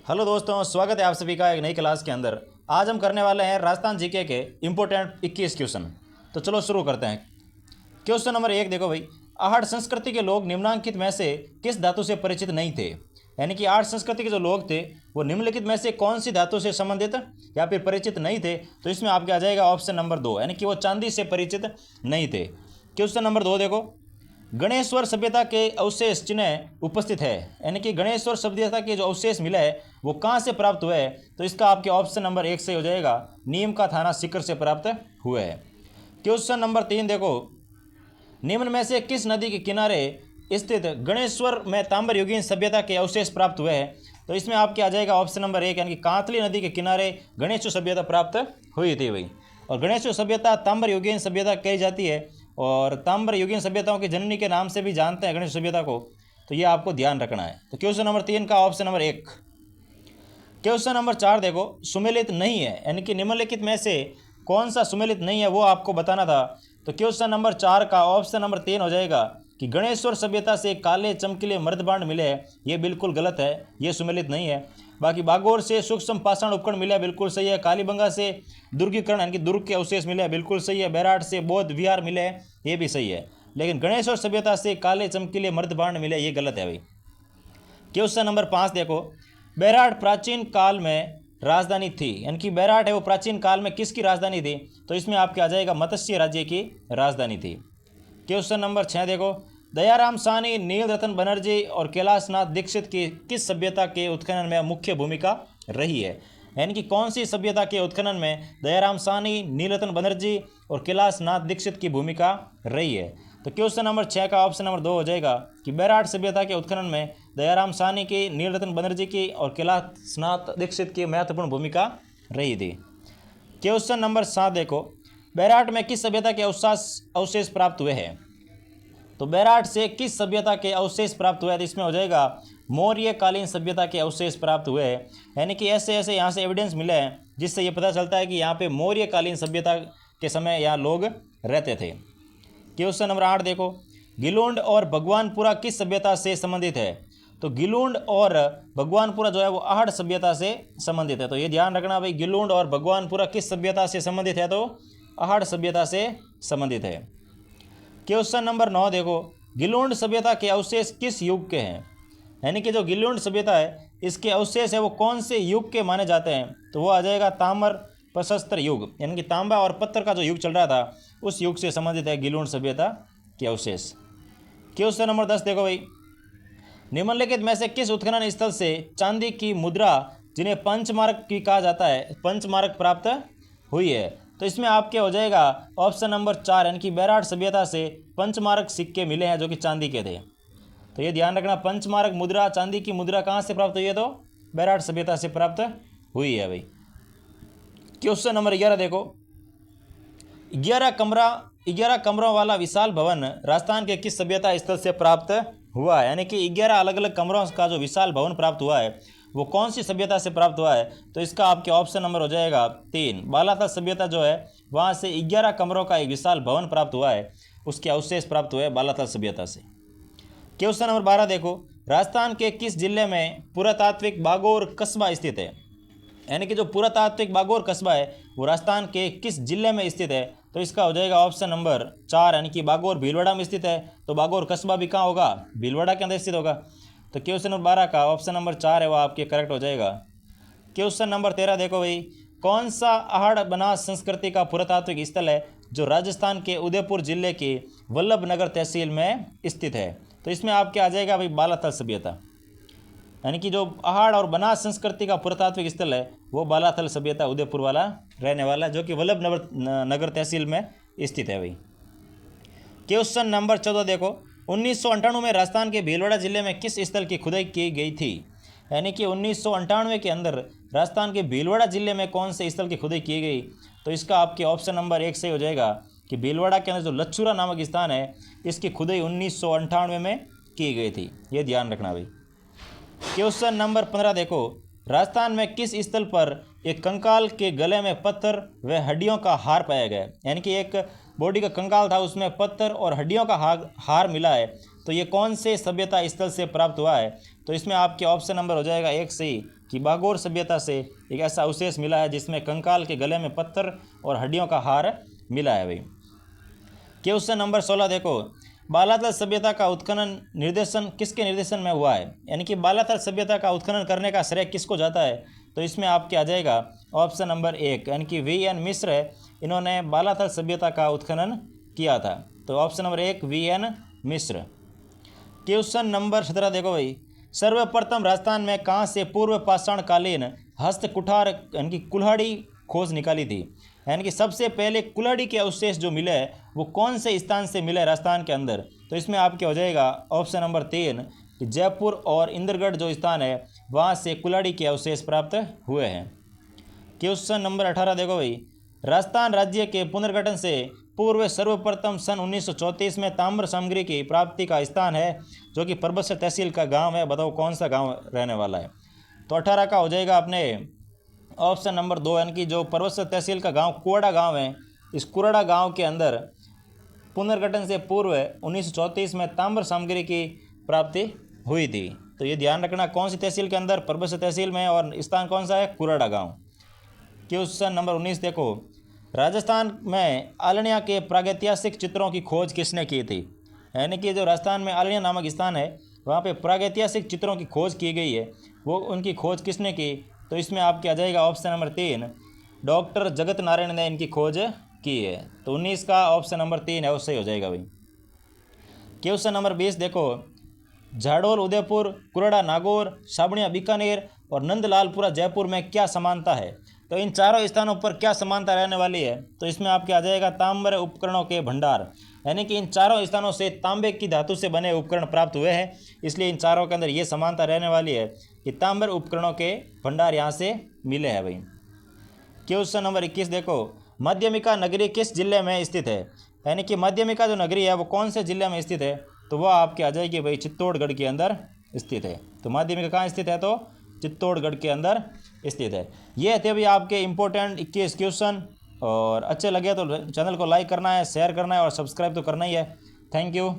Hello दोस्तों, स्वागत है आप सभी का एक नई क्लास के अंदर। आज हम करने वाले हैं राजस्थान जीके के इम्पोर्टेंट 21 क्वेश्चन। तो चलो शुरू करते हैं। क्वेश्चन नंबर 1 देखो भाई, आहड़ संस्कृति के लोग निम्नलिखित में से किस धातु से परिचित नहीं थे। यानी कि आहड़ संस्कृति के जो लोग थे वो निम्नलिखित में से कौन सी धातु से संबंधित या फिर परिचित नहीं थे। तो इसमें आपके आ जाएगा ऑप्शन नंबर 2, यानी कि वो चांदी से परिचित नहीं थे। क्वेश्चन नंबर 2 देखो, गणेश्वर सभ्यता के अवशेष चिन्ह उपस्थित है। यानी कि गणेश्वर सभ्यता के जो अवशेष मिला है वो कहाँ से प्राप्त हुए है। तो इसका आपके ऑप्शन नंबर 1 से हो जाएगा, नीम का थाना सीकर से प्राप्त हुए है। क्वेश्चन नंबर 3 देखो, निम्न में से किस नदी के किनारे स्थित गणेश्वर में ताम्र युगीन सभ्यता के अवशेष प्राप्त हुए हैं। तो इसमें आपके आ जाएगा ऑप्शन नंबर 1, यानी कि कांतली नदी के किनारे गणेश्वर सभ्यता प्राप्त हुई थी भाई। और गणेश्वर सभ्यता ताम्र युगीन सभ्यता कही जाती है और ताम्र युगीन सभ्यताओं की जननी के नाम से भी जानते हैं गणेश सभ्यता को। तो ये आपको ध्यान रखना है। तो क्वेश्चन नंबर 3 का ऑप्शन नंबर 1। क्वेश्चन नंबर 4 देखो, सुमेलित नहीं है, यानी कि निम्नलिखित में से कौन सा सुमेलित नहीं है वो आपको बताना था। तो क्वेश्चन नंबर 4 का ऑप्शन नंबर 3 हो जाएगा कि गणेश्वर सभ्यता से काले चमकीले मर्दबांड मिले हैं, ये बिल्कुल गलत है, ये सुमेलित नहीं है। बाकी बागोर से सूक्ष्म पाषाण उपकरण मिले हैं, बिल्कुल सही है। कालीबंगा से दुर्गीकरण यानी कि दुर्ग के अवशेष मिले हैं, बिल्कुल सही है। बैराट से बौद्ध विहार मिले हैं, ये भी सही है। लेकिन गणेश्वर सभ्यता से काले चमकीले मर्दबांड मिले, ये गलत है भाई। क्वेश्चन नंबर 5 देखो, बैराट प्राचीन काल में राजधानी थी, यानी कि बैराट है वो प्राचीन काल में किसकी राजधानी थी। तो इसमें आपके आ जाएगा मत्स्य राज्य की राजधानी थी। क्वेश्चन नंबर 6 देखो, दयाराम साहनी, नील रतन बनर्जी और कैलाशनाथ दीक्षित की किस सभ्यता के उत्खनन में मुख्य भूमिका रही है। यानी कि कौन सी सभ्यता के उत्खनन में दयाराम साहनी, नील रतन बनर्जी और कैलाशनाथ दीक्षित की भूमिका रही है। तो क्वेश्चन नंबर 6 का ऑप्शन नंबर 2 हो जाएगा कि बैराट सभ्यता के उत्खनन में दयाराम साहनी की, नील रतन बनर्जी की और कैलाशनाथ दीक्षित की महत्वपूर्ण भूमिका रही थी। क्वेश्चन नंबर 7 देखो, बैराट में किस सभ्यता के अवशेष प्राप्त हुए हैं। तो बैराट से किस सभ्यता के अवशेष प्राप्त हुए हैं। तो इसमें हो जाएगा मौर्य कालीन सभ्यता के अवशेष प्राप्त हुए हैं। यानी कि ऐसे ऐसे यहाँ से एविडेंस मिले हैं जिससे ये पता चलता है कि यहाँ पे मौर्य कालीन सभ्यता के समय यहाँ लोग रहते थे। क्वेश्चन नंबर 8 देखो, गिलुंड और भगवानपुरा किस सभ्यता से संबंधित है। तो गिलुंड और भगवानपुरा जो है वो आहड़ सभ्यता से संबंधित है। तो ये ध्यान रखना भाई, गिलुंड और भगवानपुरा किस सभ्यता से संबंधित है। तो आहड़ सभ्यता से संबंधित है। क्वेश्चन नंबर 9 देखो, गिलुंड सभ्यता के अवशेष किस युग के हैं। यानी कि जो गिलुंड सभ्यता है इसके अवशेष है वो कौन से युग के माने जाते हैं। तो वो आ जाएगा ताम्र प्रशस्त्र युग, यानी कि तांबा और पत्थर का जो युग चल रहा था उस युग से संबंधित है गिलुंड सभ्यता के अवशेष। क्वेश्चन नंबर 10 देखो भाई, निम्नलिखित में से किस उत्खनन स्थल से चांदी की मुद्रा जिन्हें पंचमार्क की कहा जाता है, पंचमार्क प्राप्त हुई है। तो इसमें आपके हो जाएगा ऑप्शन नंबर 4, यानी कि बैराट सभ्यता से पंचमार्क सिक्के मिले हैं जो कि चांदी के थे। तो ये ध्यान रखना, पंचमार्क मुद्रा, चांदी की मुद्रा कहाँ से प्राप्त हुई है। तो बैराट सभ्यता से प्राप्त हुई है भाई। क्वेश्चन नंबर 11 देखो, 11 कमरों वाला विशाल भवन राजस्थान के किस सभ्यता स्थल से प्राप्त हुआ है। यानी कि 11 अलग अलग कमरों का जो विशाल भवन प्राप्त हुआ है वो कौन सी सभ्यता से प्राप्त हुआ है। तो इसका आपके ऑप्शन नंबर हो जाएगा 3, बालाथल सभ्यता जो है वहाँ से 11 कमरों का एक विशाल भवन प्राप्त हुआ है, उसके अवशेष प्राप्त हुए बालाथल सभ्यता से। क्वेश्चन नंबर 12 देखो, राजस्थान के किस जिले में पुरातात्विक बागोर कस्बा स्थित है। यानी कि जो पुरातात्विक बागोर कस्बा है वो राजस्थान के किस जिले में स्थित है। तो इसका हो जाएगा ऑप्शन नंबर 4, यानी कि बागोर भीलवाड़ा में स्थित है। तो बागोर कस्बा भी कहाँ होगा, भीलवाड़ा के अंदर स्थित होगा। तो क्वेश्चन नंबर 12 का ऑप्शन नंबर 4 है वो आपके करेक्ट हो जाएगा। क्वेश्चन नंबर 13 देखो भाई, कौन सा आहड़ बनास संस्कृति का पुरातात्विक स्थल है जो राजस्थान के उदयपुर जिले के वल्लभनगर तहसील में स्थित है। तो इसमें आपके आ जाएगा भाई बालाथल सभ्यता, यानी कि जो आहड़ और बनास संस्कृति का पुरातात्विक स्थल है वो बालाथल सभ्यता उदयपुर वाला रहने वाला जो कि वल्लभनगर तहसील में स्थित है भाई। क्वेश्चन नंबर 14 देखो, 1998 में राजस्थान के भीलवाड़ा जिले में किस स्थल की खुदाई की गई थी। यानी कि 1998 के अंदर राजस्थान के भीलवाड़ा जिले में कौन से स्थल की खुदाई की गई। तो इसका आपके ऑप्शन नंबर 1 से हो जाएगा कि भीलवाड़ा के अंदर जो लच्छुरा नामक स्थान है इसकी खुदाई 1998 में की गई थी, ये ध्यान रखना भाई। क्वेश्चन नंबर 15 देखो, राजस्थान में किस स्थल पर एक कंकाल के गले में पत्थर व हड्डियों का हार पाया गया। यानी कि एक बॉडी का कंकाल था उसमें पत्थर और हड्डियों का हार मिला है। तो ये कौन से सभ्यता स्थल से प्राप्त हुआ है। तो इसमें आपके ऑप्शन नंबर हो जाएगा 1 सही, कि बागोर सभ्यता से एक ऐसा अवशेष मिला है जिसमें कंकाल के गले में पत्थर और हड्डियों का हार मिला है भाई। क्वेश्चन नंबर 16 देखो, बालाथल सभ्यता का उत्खनन निर्देशन किसके निर्देशन में हुआ है, यानी कि बालाथल सभ्यता का उत्खनन करने का श्रेय किसको जाता है। तो इसमें आपके आ जाएगा ऑप्शन नंबर 1, यानी कि VN मिश्र है, इन्होंने बालाथल सभ्यता का उत्खनन किया था। तो ऑप्शन नंबर 1 VN मिश्र। क्वेश्चन नंबर 17 देखो भाई, सर्वप्रथम राजस्थान में कहाँ से पूर्व पाषाण कालीन हस्त कुठार यानी कि कुल्हाड़ी खोज निकाली थी, यानी कि सबसे पहले कुल्हाड़ी के अवशेष जो मिले हैं वो कौन से स्थान से मिले राजस्थान के अंदर। तो इसमें आपके हो जाएगा ऑप्शन नंबर 3 कि जयपुर और इंद्रगढ़ जो स्थान है वहाँ से कुल्हाड़ी के अवशेष प्राप्त हुए हैं। क्वेश्चन नंबर 18 देखो भाई, राजस्थान राज्य के पुनर्गठन से पूर्व सर्वप्रथम सन 1934 में ताम्र सामग्री की प्राप्ति का स्थान है जो कि परबतसर तहसील का गांव है। बताओ कौन सा गांव रहने वाला है। तो 18 का हो जाएगा अपने ऑप्शन नंबर 2, यानी कि जो परबतसर तहसील का गांव कुराड़ा गांव है, इस कुराड़ा गांव के अंदर पुनर्गठन से पूर्व 1934 में ताम्र सामग्री की प्राप्ति हुई थी। तो ये ध्यान रखना कौन सी तहसील के अंदर, परबतसर तहसील में, और स्थान कौन सा है, कुराड़ा गाँव। क्वेश्चन नंबर 19 देखो, राजस्थान में आलनिया के प्रागैतिहासिक चित्रों की खोज किसने की थी, यानी कि जो राजस्थान में आलनिया नामक स्थान है वहाँ पे प्रागैतिहासिक चित्रों की खोज की गई है, वो उनकी खोज किसने की। तो इसमें आपके आ जाएगा option number 3, doctor Jagat Narayan ने इनकी खोज की है। तो 19 का ऑप्शन नंबर 3 है वो सही हो जाएगा भाई। क्वेश्चन नंबर 20 देखो, झाड़ोल उदयपुर, कुराड़ा नागौर, साबणिया बीकानेर और नंदलालपुरा जयपुर में क्या समानता है। तो इन चारों स्थानों पर क्या समानता रहने वाली है। तो इसमें आपके आ जाएगा ताम्र उपकरणों के भंडार, यानी कि इन चारों स्थानों से तांबे की धातु से बने उपकरण प्राप्त हुए हैं, इसलिए इन चारों के अंदर ये समानता रहने वाली है कि ताम्र उपकरणों के भंडार यहाँ से मिले हैं भाई। क्वेश्चन नंबर 21 देखो, माध्यमिका नगरी किस जिले में स्थित है, यानी कि माध्यमिका जो नगरी है वो कौन से जिले में स्थित है। तो वह आपके आ जाएगी भाई चित्तौड़गढ़ के अंदर स्थित है। तो माध्यमिका कहाँ स्थित है, तो चित्तौड़गढ़ के अंदर स्थित है। ये थे भी आपके इंपॉर्टेंट 21 क्वेश्चन, और अच्छे लगे तो चैनल को लाइक करना है, शेयर करना है और सब्सक्राइब तो करना ही है। Thank you.